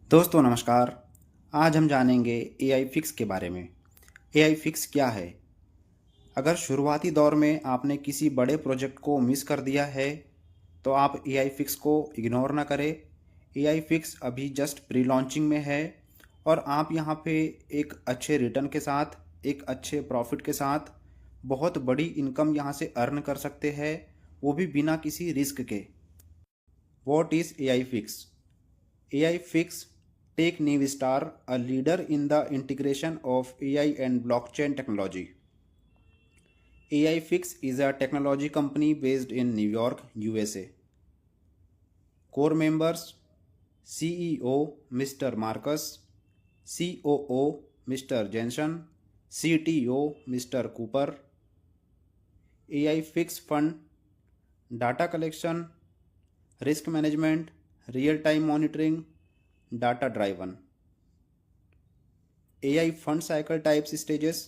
दोस्तों नमस्कार। आज हम जानेंगे एआई फिक्स के बारे में। एआई फिक्स क्या है? अगर शुरुआती दौर में आपने किसी बड़े प्रोजेक्ट को मिस कर दिया है तो आप एआई फिक्स को इग्नोर ना करें। एआई फिक्स अभी जस्ट प्री लॉन्चिंग में है और आप यहाँ पे एक अच्छे रिटर्न के साथ, एक अच्छे प्रॉफिट के साथ बहुत बड़ी इनकम यहाँ से अर्न कर सकते हैं, वो भी बिना किसी रिस्क के। What is AI fix? AI Fix Tech Nivistar, a leader in the integration of AI and blockchain technology. AI Fix is a technology company based in New York, USA. Core members: CEO Mr. Marcus, COO Mr. Jensen, CTO Mr. Cooper. AI Fix Fund: data collection, risk management, real time monitoring, data driven. AI fund cycle types stages,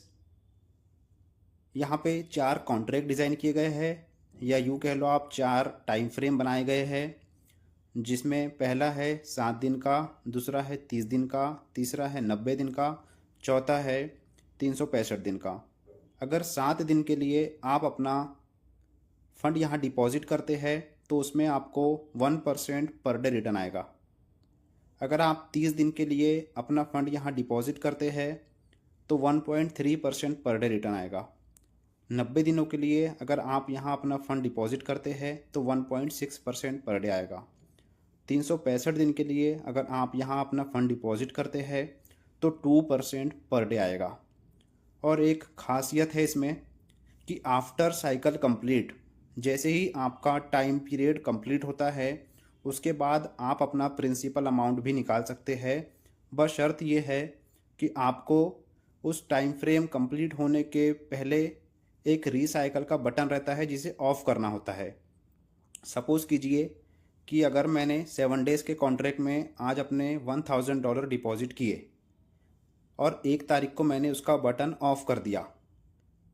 यहाँ पे 4 contract design किए गए हैं या यूँ कह लो आप 4 time frame बनाए गए हैं, जिसमें पहला है 7 दिन का, दूसरा है 30 दिन का, तीसरा है 90 दिन का, चौथा है 365 दिन का। अगर 7 दिन के लिए आप अपना फंड यहाँ डिपॉजिट करते हैं तो उसमें आपको 1% पर डे रिटर्न आएगा। अगर आप 30 दिन के लिए अपना फंड यहाँ डिपॉजिट करते हैं तो 1.3% पर डे रिटर्न आएगा। 90 दिनों के लिए अगर आप यहाँ अपना फ़ंड डिपॉजिट करते हैं तो 1.6% पर डे आएगा। 365 दिन के लिए अगर आप यहाँ अपना फ़ंड डिपॉजिट करते हैं तो 2% पर डे आएगा। और एक खासियत है इसमें कि आफ्टर साइकिल कंप्लीट, जैसे ही आपका टाइम पीरियड कंप्लीट होता है उसके बाद आप अपना प्रिंसिपल अमाउंट भी निकाल सकते हैं। बस शर्त ये है कि आपको उस टाइम फ्रेम कंप्लीट होने के पहले एक रीसाइकल का बटन रहता है जिसे ऑफ़ करना होता है। सपोज़ कीजिए कि अगर मैंने 7 डेज़ के कॉन्ट्रैक्ट में आज अपने $1000 डिपॉजिट किए और 1 तारीख को मैंने उसका बटन ऑफ़ कर दिया,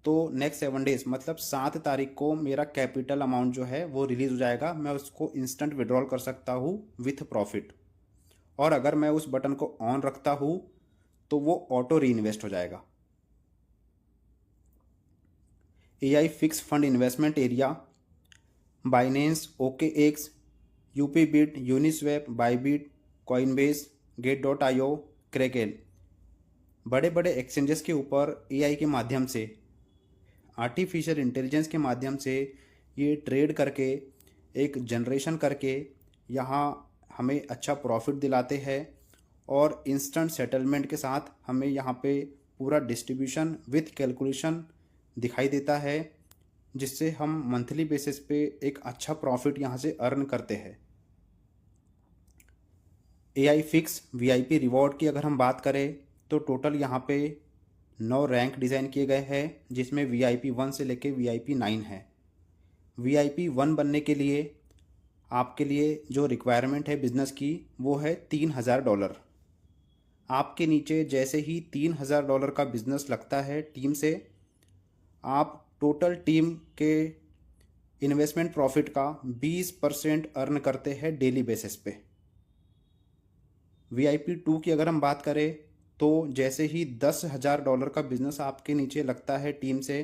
तो नेक्स्ट 7 डेज़ मतलब 7 तारीख को मेरा कैपिटल अमाउंट जो है वो रिलीज़ हो जाएगा। मैं उसको इंस्टेंट विड्रॉल कर सकता हूँ विथ प्रॉफिट। और अगर मैं उस बटन को ऑन रखता हूँ तो वो ऑटो री इन्वेस्ट हो जाएगा। AI fix fund investment area: Binance, OKX, Upbit, Uniswap, Bybit, Coinbase, गेट.io, क्रैकेल। बड़े बड़े एक्सचेंजेस के ऊपर AI के माध्यम से, आर्टिफिशियल इंटेलिजेंस के माध्यम से ये ट्रेड करके, एक जनरेशन करके यहाँ हमें अच्छा प्रॉफिट दिलाते हैं और इंस्टेंट सेटलमेंट के साथ हमें यहाँ पे पूरा डिस्ट्रीब्यूशन विथ कैलकुलेशन दिखाई देता है, जिससे हम मंथली बेसिस पे एक अच्छा प्रॉफिट यहाँ से अर्न करते हैं। AI फिक्स VIP रिवॉर्ड की अगर हम बात करें तो टोटल यहाँ पे 9 रैंक डिज़ाइन किए गए हैं, जिसमें VIP 1 से लेके VIP 9 है। VIP 1 बनने के लिए आपके लिए जो रिक्वायरमेंट है बिज़नेस की वो है $3000। आपके नीचे जैसे ही $3000 का बिज़नेस लगता है टीम से, आप टोटल टीम के इन्वेस्टमेंट प्रॉफिट का 20% अर्न करते हैं डेली बेसिस पे। VIP 2 की अगर हम बात करें तो जैसे ही $10,000 का बिज़नेस आपके नीचे लगता है टीम से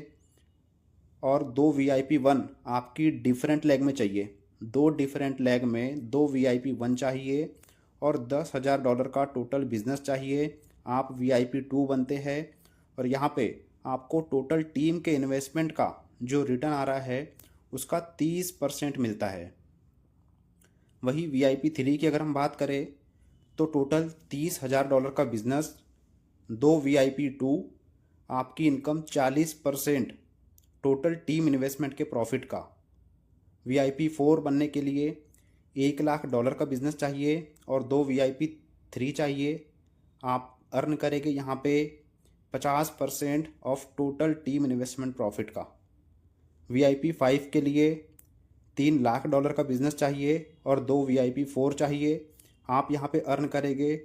और 2 VIP 1 आपकी डिफरेंट लेग में चाहिए, 2 डिफरेंट लेग में 2 VIP 1 चाहिए और $10,000 का टोटल बिज़नेस चाहिए, आप VIP 2 बनते हैं। और यहाँ पे आपको टोटल टीम के इन्वेस्टमेंट का जो रिटर्न आ रहा है उसका 30% मिलता है। वही VIP 3 की अगर हम बात करें तो टोटल $30,000 का बिज़नेस, 2 VIP 2, आपकी इनकम 40% टोटल टीम इन्वेस्टमेंट के प्रॉफिट का। VIP 4 बनने के लिए $1,00,000 का बिज़नेस चाहिए और 2 VIP 3 चाहिए। आप अर्न करेंगे यहाँ पे 50% of total team investment profit का। VIP 5 के लिए $3,00,000 का बिज़नेस चाहिए और 2 VIP 4 चाहिए। आप यहाँ पे अर्न करेंगे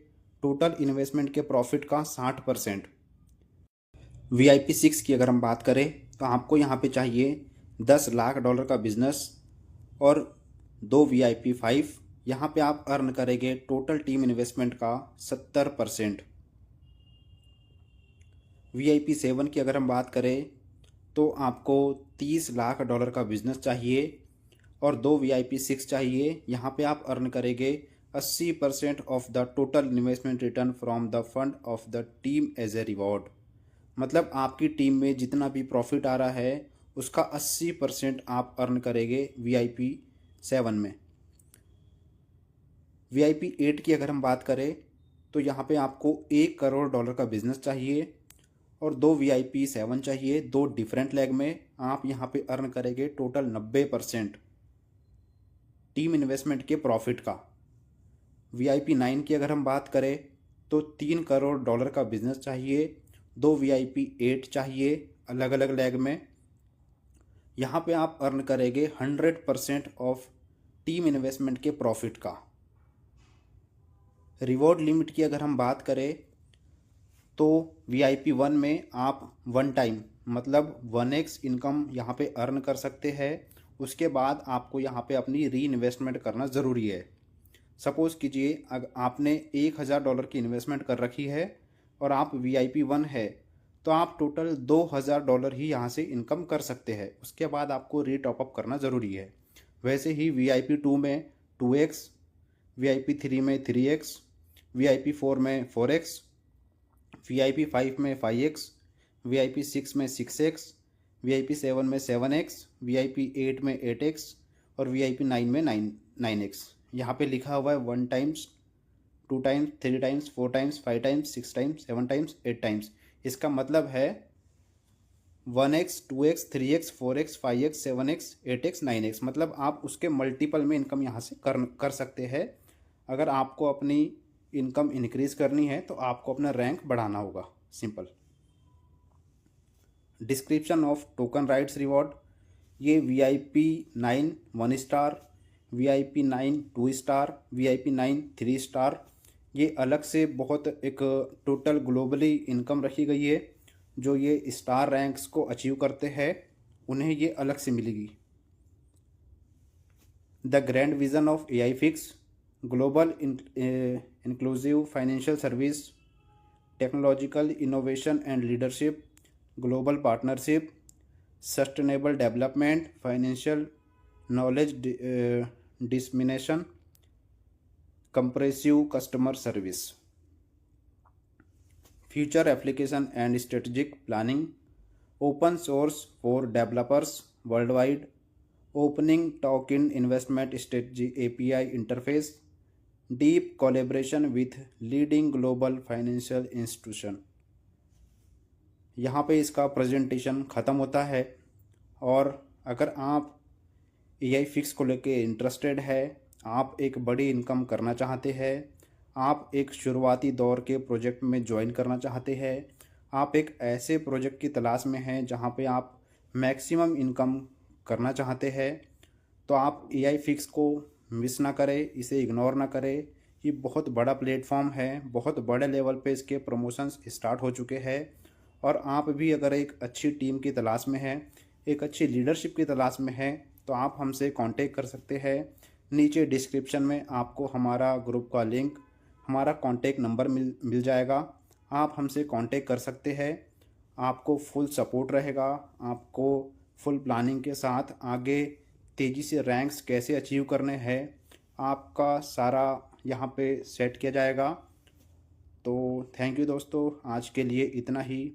टोटल इन्वेस्टमेंट के प्रॉफिट का 60%। VIP 6 की अगर हम बात करें तो आपको यहाँ पे चाहिए $10,00,000 का बिज़नेस और 2 VIP 5 यहाँ पे आप अर्न करेंगे टोटल टीम इन्वेस्टमेंट का 70%। VIP 7 की अगर हम बात करें तो आपको $30 लाख का बिजनेस चाहिए और 2 VIP 6 चाहिए। यहाँ पे आप अर्न करेंगे 80% of the total investment return from the fund of the team as a reward. मतलब आपकी टीम में जितना भी प्रॉफिट आ रहा है उसका 80% आप अर्न करेंगे VIP 7 में। VIP 8 की अगर हम बात करें तो यहाँ पे आपको $1 करोड़ का बिजनेस चाहिए और 2 VIP 7 चाहिए, 2 डिफरेंट लेग में। आप यहाँ पे अर्न करेंगे टोटल 90% टीम इन्वेस्टमेंट के प्रॉफिट का। VIP 9 की अगर हम बात करें तो $3 करोड़ का बिजनेस चाहिए, 2 VIP 8 चाहिए अलग अलग लेग में। यहाँ पे आप अर्न करेंगे 100% ऑफ टीम इन्वेस्टमेंट के प्रॉफिट का। रिवॉर्ड लिमिट की अगर हम बात करें तो VIP 1 में आप 1 टाइम मतलब 1x इनकम यहाँ पे अर्न कर सकते हैं। उसके बाद आपको यहाँ पे अपनी री इन्वेस्टमेंट करना ज़रूरी है। सपोज़ कीजिए अगर आपने $1000 की इन्वेस्टमेंट कर रखी है और आप VIP 1 है तो आप टोटल $2000 ही यहाँ से इनकम कर सकते हैं। उसके बाद आपको री टॉपअप करना ज़रूरी है। वैसे ही VIP 2 में 2x, VIP 3 में 3x, VIP 4 में 4x, VIP 5 में 5x, VIP 6 में 6x, VIP 7 में 7x, VIP 8 में 8x और VIP 9 में 9x। यहाँ पे लिखा हुआ है 1 times, 2 times, 3 times, 4 times, 5 times, 6 times, 7 times, 8 times. इसका मतलब है 1x, 2x, 3x, 4x, 5x, 7x, 8x, 9x। मतलब आप उसके मल्टीपल में इनकम यहाँ से कर सकते हैं। अगर आपको अपनी इनकम इंक्रीज़ करनी है तो आपको अपना रैंक बढ़ाना होगा, simple. Description of token rights reward. ये VIP 9 1 star, VIP 9 2 star, VIP 9 3 star, ये अलग से बहुत एक टोटल ग्लोबली इनकम रखी गई है। जो ये स्टार रैंक्स को अचीव करते हैं उन्हें ये अलग से मिलेगी। The grand vision of AI fix, global inclusive financial service, technological innovation and leadership, global partnership, sustainable development, financial knowledge dissemination, compressive customer service, future application and strategic planning, open source for developers world wide, opening token investment strategy API interface, deep collaboration with leading global financial institution. यहाँ पे इसका presentation ख़त्म होता है। और अगर आप AI fix को लेके इंटरेस्टेड है, आप एक बड़ी इनकम करना चाहते हैं, आप एक शुरुआती दौर के प्रोजेक्ट में ज्वाइन करना चाहते हैं, आप एक ऐसे प्रोजेक्ट की तलाश में हैं जहाँ पे आप मैक्सिमम इनकम करना चाहते हैं, तो आप AI फिक्स को मिस ना करें, इसे इग्नोर ना करें। ये बहुत बड़ा प्लेटफॉर्म है, बहुत बड़े लेवल पे इसके प्रमोशंस स्टार्ट हो चुके हैं। और आप भी अगर एक अच्छी टीम की तलाश में हैं, एक अच्छी लीडरशिप की तलाश में हैं, तो आप हमसे कांटेक्ट कर सकते हैं। नीचे डिस्क्रिप्शन में आपको हमारा ग्रुप का लिंक, हमारा कांटेक्ट नंबर मिल जाएगा। आप हमसे कांटेक्ट कर सकते हैं। आपको फुल सपोर्ट रहेगा, आपको फुल प्लानिंग के साथ आगे तेज़ी से रैंक्स कैसे अचीव करने हैं आपका सारा यहाँ पे सेट किया जाएगा। तो थैंक यू दोस्तों, आज के लिए इतना ही।